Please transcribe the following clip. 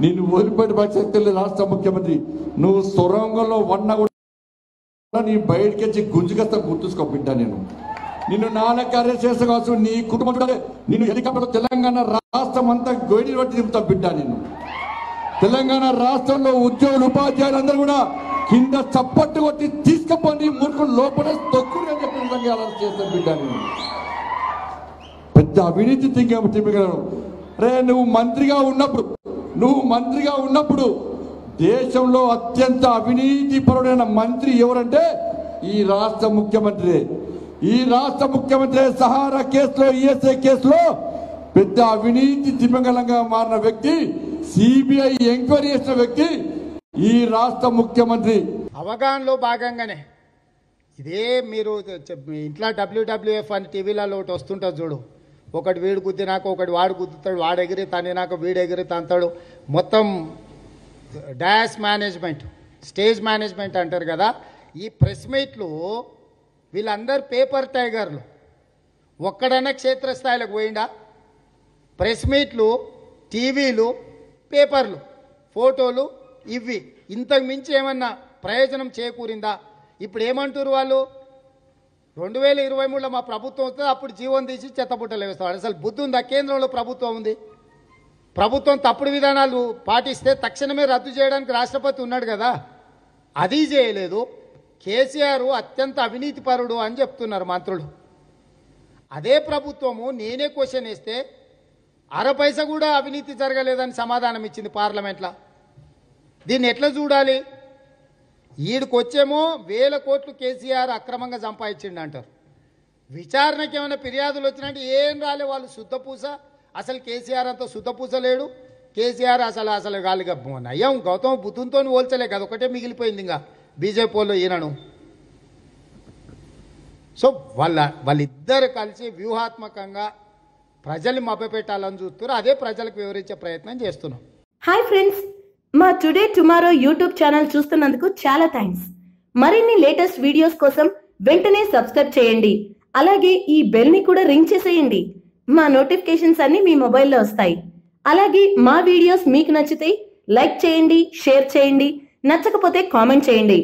నిన్ను వదిలిపెట్టి పరిస్థితి రాష్ట్ర ముఖ్యమంత్రి. నువ్వు సొరంగంలో వన్న కూడా నీ బయటికి వచ్చి గుంజుకొస్తా గుర్తుంచుకో బిడ్డ. నిన్ను నాన్నకి అరెస్ట్ చేస్తా కావచ్చు, నీ కుటుంబం నిన్ను హెలికాప్టర్ తెలంగాణ రాష్ట్రం అంతా గోయిని పట్టి దింపుతా బిడ్డ. తెలంగాణ రాష్ట్రంలో ఉద్యోగులు ఉపాధ్యాయులందరూ కూడా కింద చప్పట్టు కొట్టి తీసుకుపోయి మురుకులు లోపల తొక్కుడు అని చెప్పిన విధంగా అరెస్ట్ చేస్తాను బిడ్డ. పెద్ద అవినీతి తిప్పగలను. రే నువ్వు మంత్రిగా ఉన్నప్పుడు దేశంలో అత్యంత అవినీతి పరుడైన మంత్రి ఎవరంటే ఈ రాష్ట్ర ముఖ్యమంత్రి. ఈ రాష్ట్ర ముఖ్యమంత్రి సహారా కేసులో, ఈఎస్ఐ కేసులో పెద్ద అవినీతి తిమ్మగలంగా మారిన వ్యక్తి, సిబిఐ ఎంక్వైరీ చేసిన వ్యక్తి ఈ రాష్ట్ర ముఖ్యమంత్రి. అవగాహనలో భాగంగానే ఇదే మీరు ఇంట్లో WWF అని టీవీలలో ఒకటి వస్తుంటుంది చూడు. ఒకటి వీడు గుద్దినాక ఒకటి వాడు గుద్దుతాడు, వాడు ఎగిరి తనినాక వీడు ఎగిరి తంతాడు. మొత్తం డాష్ మేనేజ్మెంట్, స్టేజ్ మేనేజ్మెంట్ అంటారు కదా. ఈ ప్రెస్ మీట్లు వీళ్ళందరూ పేపర్ టైగర్లు. ఒక్కడన్నా క్షేత్రస్థాయిలకు పోయిండా? ప్రెస్ మీట్లు, టీవీలు, పేపర్లు, ఫోటోలు, ఇవి ఇంతకు మించి ఏమన్నా ప్రయోజనం చేకూరిందా? ఇప్పుడు ఏమంటారు వాళ్ళు, 2023లో మా ప్రభుత్వం వస్తుంది, అప్పుడు జీవన్ తీసి చెత్తబుట్టలు వేస్తాడు. అసలు బుద్ధి ఉందా? కేంద్రంలో ప్రభుత్వం ఉంది. ప్రభుత్వం తప్పుడు విధానాలు పాటిస్తే తక్షణమే రద్దు చేయడానికి రాష్ట్రపతి ఉన్నాడు కదా, అది చేయలేదు. కేసీఆర్ అత్యంత అవినీతిపరుడు అని చెప్తున్నారు మంత్రులు. అదే ప్రభుత్వము నేనే క్వశ్చన్ వేస్తే అరపైస కూడా అవినీతి జరగలేదని సమాధానం ఇచ్చింది పార్లమెంట్లో. దీన్ని ఎట్లా చూడాలి? ఈడికి వచ్చేమో 1000 కోట్లు కేసీఆర్ అక్రమంగా సంపాదించిండు అంటారు. విచారణకి ఏమైనా ఫిర్యాదులు వచ్చినట్టు ఏం రాలే, వాళ్ళు శుద్ధపూస. అసలు కేసీఆర్ అంతా శుద్ధపూస లేడు. కేసీఆర్ అసలు గాలిగా నయ్యం గౌతమ్ బుద్ధునితో పోల్చలే కదా, ఒకటే మిగిలిపోయింది ఇంకా బీజేపీ వాళ్ళు ఈయనను. సో వాళ్ళిద్దరు కలిసి వ్యూహాత్మకంగా ప్రజల్ని మభ్యపెట్టాలని చూస్తున్నారు. అదే ప్రజలకు వివరించే ప్రయత్నం చేస్తున్నాం. హాయ్ ఫ్రెండ్స్, మా టుడే టుమారో యూట్యూబ్ ఛానల్ చూస్తున్నందుకు చాలా థ్యాంక్స్. మరిన్ని లేటెస్ట్ వీడియోస్ కోసం వెంటనే సబ్స్క్రైబ్ చేయండి. అలాగే ఈ బెల్ ని కూడా రింగ్ చేసేయండి. మా నోటిఫికేషన్స్ అన్ని మీ మొబైల్లో వస్తాయి. అలాగే మా వీడియోస్ మీకు నచ్చితే లైక్ చేయండి, షేర్ చేయండి, నచ్చకపోతే కామెంట్ చేయండి.